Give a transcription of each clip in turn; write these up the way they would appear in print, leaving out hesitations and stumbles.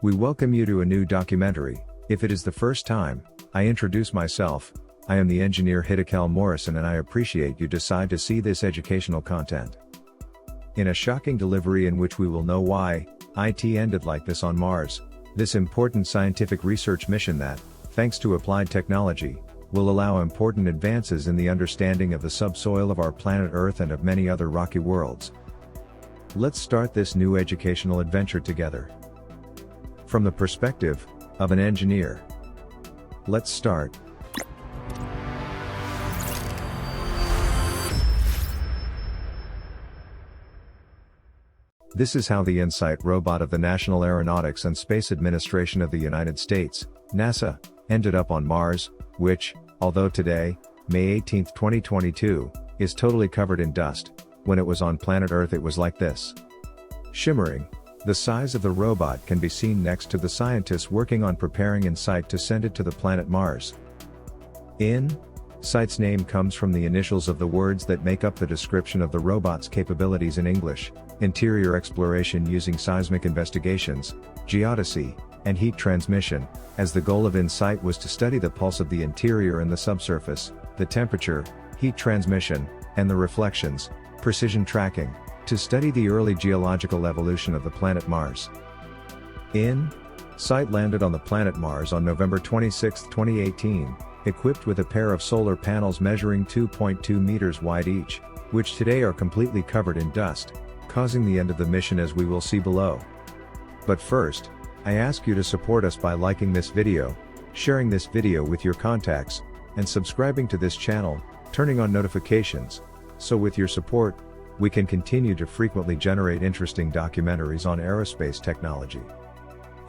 We welcome you to a new documentary. If it is the first time, I introduce myself. I am the engineer Hiddekel Morrison and I appreciate you decide to see this educational content. In a shocking delivery in which we will know why IT ended like this on Mars, this important scientific research mission that, thanks to applied technology, will allow important advances in the understanding of the subsoil of our planet Earth and of many other rocky worlds. Let's start this new educational adventure together. From the perspective of an engineer. Let's start. This is how the InSight robot of the National Aeronautics and Space Administration of the United States, NASA, ended up on Mars, which, although today, May 18, 2022, is totally covered in dust, when it was on planet Earth it was like this. Shimmering. The size of the robot can be seen next to the scientists working on preparing InSight to send it to the planet Mars. InSight's name comes from the initials of the words that make up the description of the robot's capabilities in English: interior exploration using seismic investigations, geodesy, and heat transmission, as the goal of InSight was to study the pulse of the interior and the subsurface, the temperature, heat transmission, and the reflections, precision tracking, to study the early geological evolution of the planet Mars. InSight landed on the planet Mars on November 26, 2018, equipped with a pair of solar panels measuring 2.2 meters wide each, which today are completely covered in dust, causing the end of the mission as we will see below. But first, I ask you to support us by liking this video, sharing this video with your contacts, and subscribing to this channel, turning on notifications, so with your support, we can continue to frequently generate interesting documentaries on aerospace technology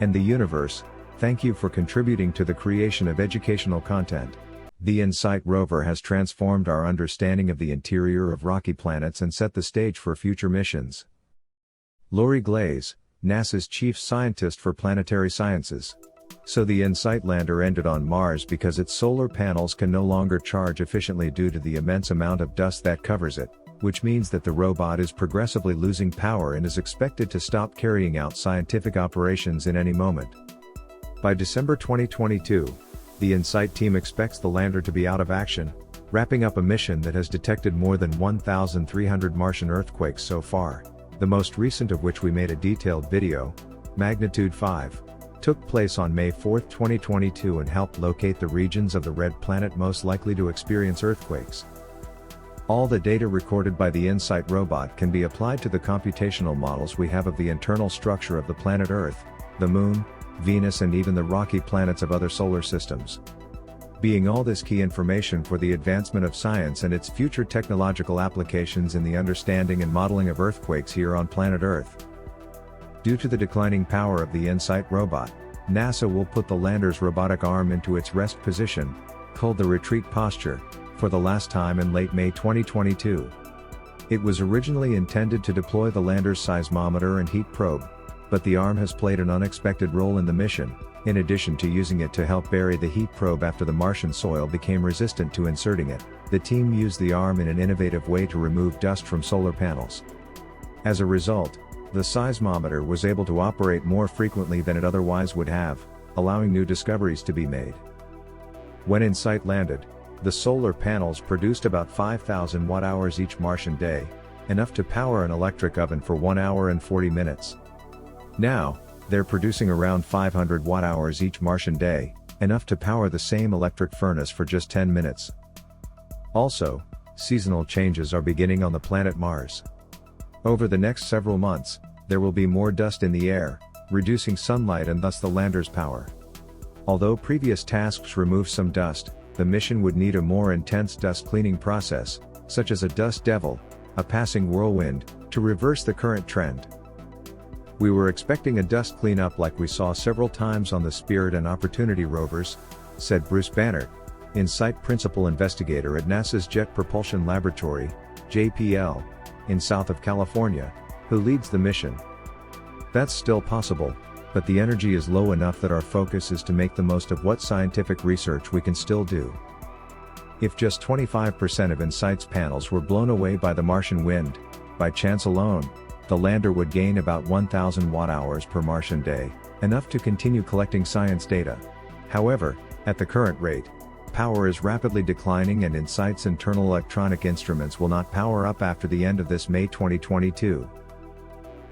and the universe. Thank you for contributing to the creation of educational content. The InSight rover has transformed our understanding of the interior of rocky planets and set the stage for future missions. Lori Glaze, NASA's chief scientist for planetary sciences. So the InSight lander ended on Mars because its solar panels can no longer charge efficiently due to the immense amount of dust that covers it, which means that the robot is progressively losing power and is expected to stop carrying out scientific operations in any moment. By December 2022, the InSight team expects the lander to be out of action, wrapping up a mission that has detected more than 1,300 Martian earthquakes so far, the most recent of which we made a detailed video, magnitude 5, took place on May 4, 2022 and helped locate the regions of the red planet most likely to experience earthquakes. All the data recorded by the InSight robot can be applied to the computational models we have of the internal structure of the planet Earth, the Moon, Venus and even the rocky planets of other solar systems. Being all this key information for the advancement of science and its future technological applications in the understanding and modeling of earthquakes here on planet Earth. Due to the declining power of the InSight robot, NASA will put the lander's robotic arm into its rest position, called the retreat posture, for the last time in late May 2022. It was originally intended to deploy the lander's seismometer and heat probe, but the arm has played an unexpected role in the mission, in addition to using it to help bury the heat probe after the Martian soil became resistant to inserting it. The team used the arm in an innovative way to remove dust from solar panels. As a result, the seismometer was able to operate more frequently than it otherwise would have, allowing new discoveries to be made. When InSight landed, the solar panels produced about 5,000 watt-hours each Martian day, enough to power an electric oven for 1 hour and 40 minutes. Now, they're producing around 500 watt-hours each Martian day, enough to power the same electric furnace for just 10 minutes. Also, seasonal changes are beginning on the planet Mars. Over the next several months, there will be more dust in the air, reducing sunlight and thus the lander's power. Although previous tasks removed some dust, the mission would need a more intense dust cleaning process, such as a dust devil, a passing whirlwind, to reverse the current trend. We were expecting a dust cleanup like we saw several times on the Spirit and Opportunity rovers, said Bruce Bannert, InSight principal investigator at NASA's Jet Propulsion Laboratory, JPL, in south of California, who leads the mission. That's still possible, but the energy is low enough that our focus is to make the most of what scientific research we can still do. If just 25% of InSight's panels were blown away by the Martian wind, by chance alone, the lander would gain about 1,000 watt-hours per Martian day, enough to continue collecting science data. However, at the current rate, power is rapidly declining and InSight's internal electronic instruments will not power up after the end of this May 2022.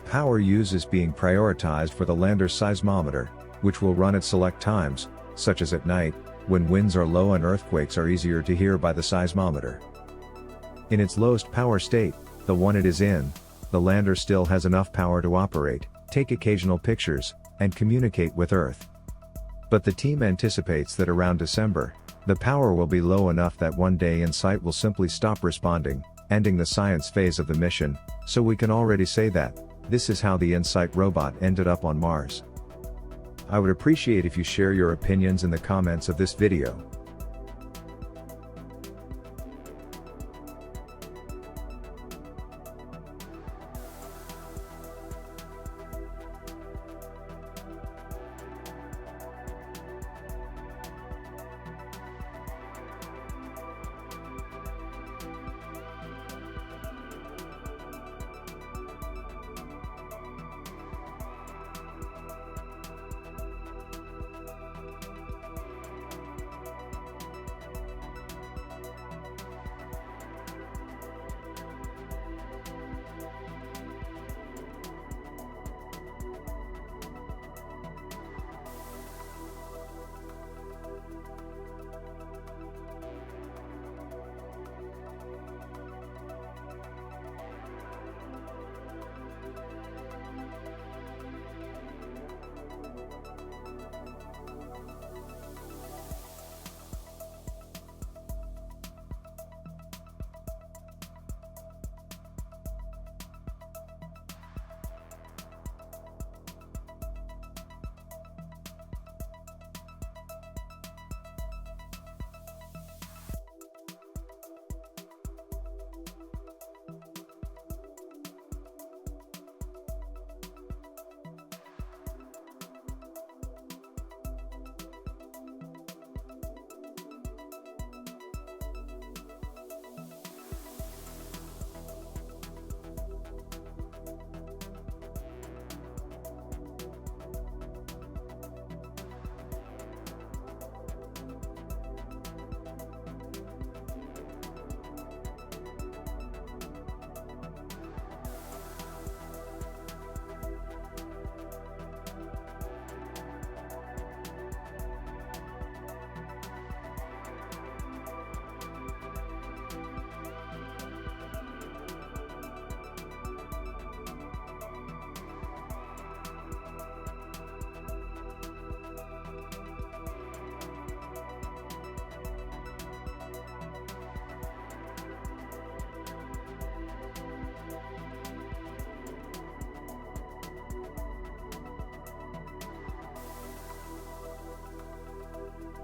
Power use is being prioritized for the LANDER seismometer, which will run at select times, such as at night, when winds are low and earthquakes are easier to hear by the seismometer. In its lowest power state, the one it is in, the LANDER still has enough power to operate, take occasional pictures, and communicate with Earth. But the team anticipates that around December, the power will be low enough that one day InSight will simply stop responding, ending the science phase of the mission, so we can already say that, this is how the InSight robot ended up on Mars. I would appreciate if you share your opinions in the comments of this video.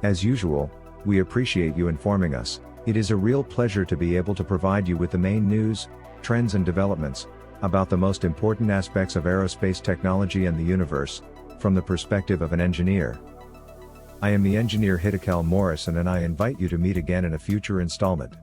As usual, we appreciate you informing us. It is a real pleasure to be able to provide you with the main news, trends and developments, about the most important aspects of aerospace technology and the universe, from the perspective of an engineer. I am the engineer Hiddekel Morrison and I invite you to meet again in a future installment.